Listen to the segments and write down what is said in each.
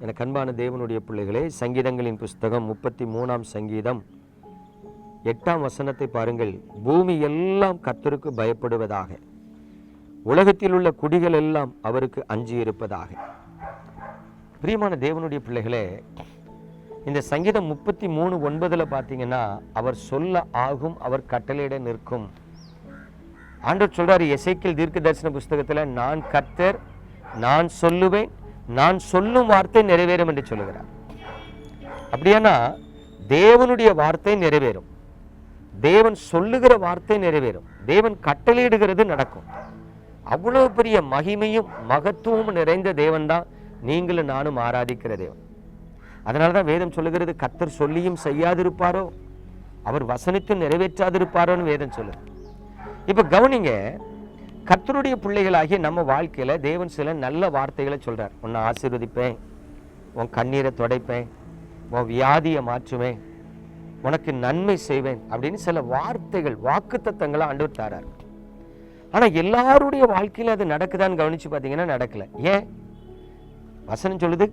எனக்கு அன்பான தேவனுடைய பிள்ளைகளே, சங்கீதங்களின் புஸ்தகம் 33ஆம் சங்கீதம் 8ஆம் வசனத்தை பாருங்கள். பூமி எல்லாம் கர்த்தருக்கு பயப்படுவதாக, உலகத்தில் உள்ள குடிகள் எல்லாம் அவருக்கு அஞ்சி இருப்பதாக. பிரியமான தேவனுடைய பிள்ளைகளே, இந்த சங்கீதம் 33:9 பார்த்தீங்கன்னா, அவர் சொல்ல ஆகும், அவர் கட்டளையிட நிற்கும். ஆண்டவர் சொல்றாரு எசேக்கியேல் தீர்க்க தரிசன புஸ்தகத்தில், நான் கர்த்தர், நான் சொல்லுவேன், நான் சொல்லும் வார்த்தை நிறைவேறும் என்று சொல்லுகிறார். அப்படியானா தேவனுடைய வார்த்தை நிறைவேறும், தேவன் சொல்லுகிற வார்த்தை நிறைவேறும், தேவன் கட்டளையிடுகிறது நடக்கும். அவ்வளவு பெரிய மகிமையும் மகத்துவமும் நிறைந்த தேவன் தான் நீங்களும் நானும் ஆராதிக்கிற தேவன். அதனாலதான் வேதம் சொல்லுகிறது, கர்த்தர் சொல்லியும் செய்யாதிருப்பாரோ, அவர் வசனித்தும் நிறைவேற்றாதிருப்பாரோன்னு வேதம் சொல்லுது. இப்ப கவனிங்க, கர்த்தருடைய பிள்ளைகளாகிய நம்ம வாழ்க்கையில தேவன் சில நல்ல வார்த்தைகளை சொல்றார். உன்னை ஆசீர்வதிப்பேன், உன் கண்ணீரை துடைப்பேன், உன் வியாதியை மாற்றுவேன், உனக்கு நன்மை செய்வேன் அப்படின்னு சில வார்த்தைகள், வாக்குத்தத்தங்களை ஆண்டவர் தரார். ஆனா எல்லாருடைய வாழ்க்கையில அது நடக்குதான்னு கவனிச்சு பார்த்தீங்கன்னா நடக்கல. ஏன்? வசனம் சொல்லுது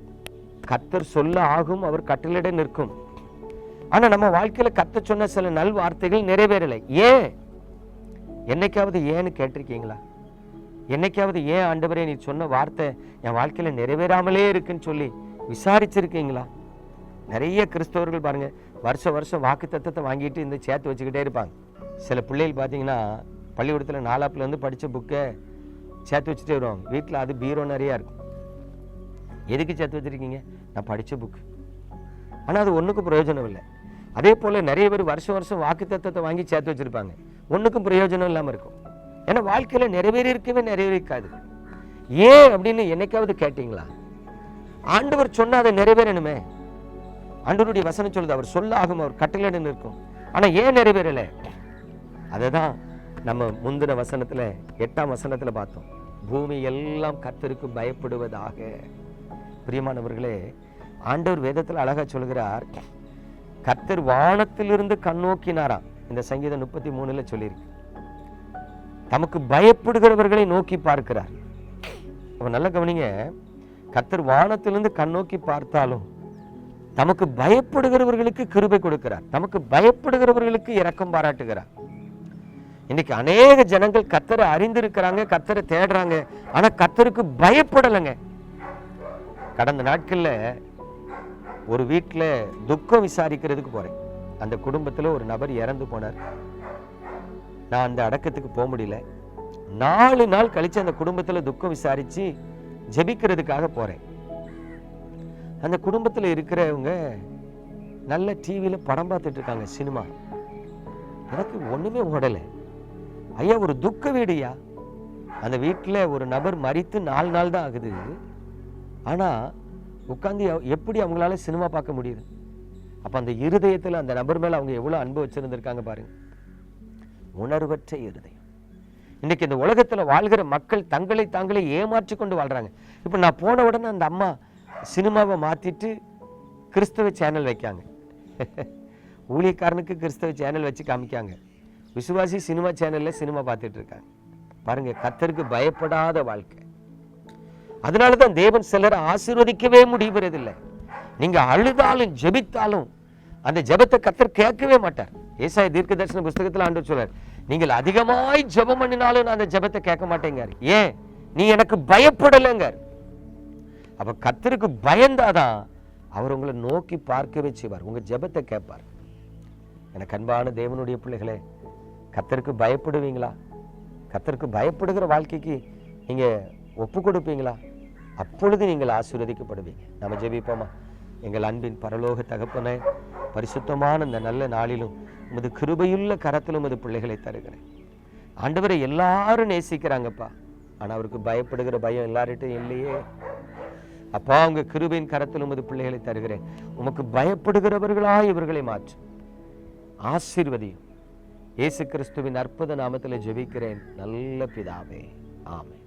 கர்த்தர் சொல்ல ஆகும், அவர் கட்டளையிட நிற்கும். ஆனா நம்ம வாழ்க்கையில கர்த்தர் சொன்ன சில நல் வார்த்தைகள் நிறைவேறலை. ஏன்? என்னைக்காவது ஏன்னு கேட்டிருக்கீங்களா? என்னைக்காவது ஏன் ஆண்டவரே நீ சொன்ன வார்த்தை என் வாழ்க்கையில நிறைவேறாமலே இருக்குன்னு சொல்லி விசாரிச்சிருக்கீங்களா? நிறைய கிறிஸ்தவர்கள் பாருங்க, வருஷம் வாக்கு தத்தத்தை வாங்கிட்டு இந்த சேர்த்து வச்சுக்கிட்டே இருப்பாங்க. சில பிள்ளைகள் பார்த்தீங்கன்னா பள்ளிக்கூடத்தில் 4ஆப்புல படித்த புக்கை சேர்த்து வச்சுட்டே வருவாங்க. வீட்டில் அது பீரோ நிறையா இருக்கும். எதுக்கு சேர்த்து வச்சுருக்கீங்க? நான் படித்த புக்கு. ஆனால் அது ஒன்றுக்கும் பிரயோஜனம் இல்லை. அதே போல் நிறைய பேர் வருஷம் வாக்கு தத்தத்தை வாங்கி சேர்த்து வச்சுருப்பாங்க, ஒன்றுக்கும் பிரயோஜனம் இல்லாமல் இருக்கும். ஏன்னா வாழ்க்கையில் நிறைவேறி இருக்கவே நிறைவேறிக்காது. ஏன் அப்படின்னு என்னைக்காவது கேட்டீங்களா? ஆண்டவர் சொன்ன அதை நிறைவேறணுமே. ஆண்டவருடைய வசனம் சொல்லுது அவர் சொல்ல ஆகும், அவர் கட்டளையிட நிற்கும். ஆனால் ஏன் நிறைவேறலை? அதை தான் நம்ம முந்தின வசனத்தில் 8ஆம் வசனத்தில் பார்த்தோம். பூமி எல்லாம் கர்த்தருக்கு பயப்படுவதாக. பிரியமானவர்களே, ஆண்டவர் வேதத்தில் அழகா சொல்கிறார், கர்த்தர் வானத்திலிருந்து கண்ணோக்கினாராம். இந்த சங்கீதம் 33 சொல்லியிருக்கு. தமக்கு பயப்படுகிறவர்களை நோக்கி பார்க்கிறார். அப்ப நல்ல கவனிங்க, கர்த்தர் வானத்திலிருந்து கண்ணோக்கி பார்த்தாலும் தமக்கு பயப்படுகிறவர்களுக்கு கிருபை கொடுக்கிறார், தமக்கு பயப்படுகிறவர்களுக்கு இரக்கம் பாராட்டுகிறார். இன்னைக்கு அநேக ஜனங்கள் கர்த்தரை அறிந்திருக்கிறாங்க, கர்த்தரை தேடுறாங்க, ஆனா கர்த்தருக்கு பயப்படலைங்க. கடந்த நாட்கள்ல ஒரு வீட்டில் துக்கம் விசாரிக்கிறதுக்கு போறேன். அந்த குடும்பத்தில் ஒரு நபர் இறந்து போனார். நான் அந்த அடக்கத்துக்கு போக முடியல. 4 நாள் கழிச்சு அந்த குடும்பத்தில் துக்கம் விசாரிச்சு ஜெபிக்கிறதுக்காக போறேன். அந்த குடும்பத்தில் இருக்கிறவங்க நல்ல டிவியில படம் பார்த்துட்டு இருக்காங்க, சினிமா. எனக்கு ஒண்ணுமே ஓடலை. ஐயா, ஒரு துக்க வீடுயா. அந்த வீட்டில் ஒரு நபர் மரித்து 4 நாள் தான் ஆகுது. ஆனா உட்காந்து எப்படி அவங்களால சினிமா பார்க்க முடியுது? அப்ப அந்த இருதயத்தில் அந்த நபர் மேல அவங்க எவ்வளவு அன்பு வச்சிருந்திருக்காங்க பாருங்க. உணர்வற்ற இருதயம். இன்னைக்கு இந்த உலகத்துல வாழ்கிற மக்கள் தங்களை தாங்களே ஏமாற்றி கொண்டு வாழ்றாங்க. இப்ப நான் போன உடனே அந்த அம்மா சினிமாவை மாத்திட்டு கிறிஸ்தவ சேனல் வைக்காங்க. ஊழியக்காரனுக்கு கிறிஸ்தவ சேனல் வச்சு காமிக்காங்க. விசுவாசி சினிமா சேனல்ல சினிமா பார்த்துட்டு இருக்காங்க. பாருங்க, கர்த்தருக்கு பயப்படாத வாழ்க்கை. அதனாலதான் தேவன் சிலரை ஆசீர்வதிக்கவே முடிவதில்லை. நீங்க அழுதாலும் ஜெபித்தாலும் அந்த ஜெபத்தை கர்த்தர் கேட்கவே மாட்டார். ஏசாயா தீர்க்க தரிசன புஸ்தகத்தில் ஆண்டவர் சொல்றார், நீங்கள் அதிகமாய் ஜெபம் பண்ணினாலும் நான் அந்த ஜெபத்தை கேட்க மாட்டேங்க. ஏன்? நீ எனக்கு பயப்படலைங்க. அப்ப கர்த்தருக்கு பயந்தாதான் அவர் உங்களை நோக்கி பார்க்கவே செய்வார், உங்க ஜெபத்தை கேட்பார். எனக்கு அன்பான தேவனுடைய பிள்ளைகளே, கர்த்தருக்கு பயப்படுவீங்களா? கர்த்தருக்கு பயப்படுகிற வாழ்க்கைக்கு நீங்க ஒப்பு கொடுப்பீங்களா? அப்பொழுது நீங்கள் ஆசீர்வதிக்கப்படுவீங்க. நம்ம ஜெபிப்போமா? எங்கள் அன்பின் பரலோக தகப்பனே, பரிசுத்தமான இந்த நல்ல நாளிலும் உமது கிருபையுள்ள கரத்திலும் உமது பிள்ளைகளை தருகிறேன். ஆண்டவரை எல்லாரும் நேசிக்கிறாங்கப்பா, ஆனா அவருக்கு பயப்படுகிற பயம் எல்லார்கிட்டையும் இல்லையே. அப்பா, உங்க கிருபையின் கரத்திலும் உமது பிள்ளைகளை தருகிறேன். உமக்கு பயப்படுகிறவர்களாய் இவர்களை மாற்று, ஆசீர்வதியும். இயேசு கிறிஸ்துவின் அற்புத நாமத்தில் ஜெபிக்கிறேன் நல்ல பிதாவே, ஆமென்.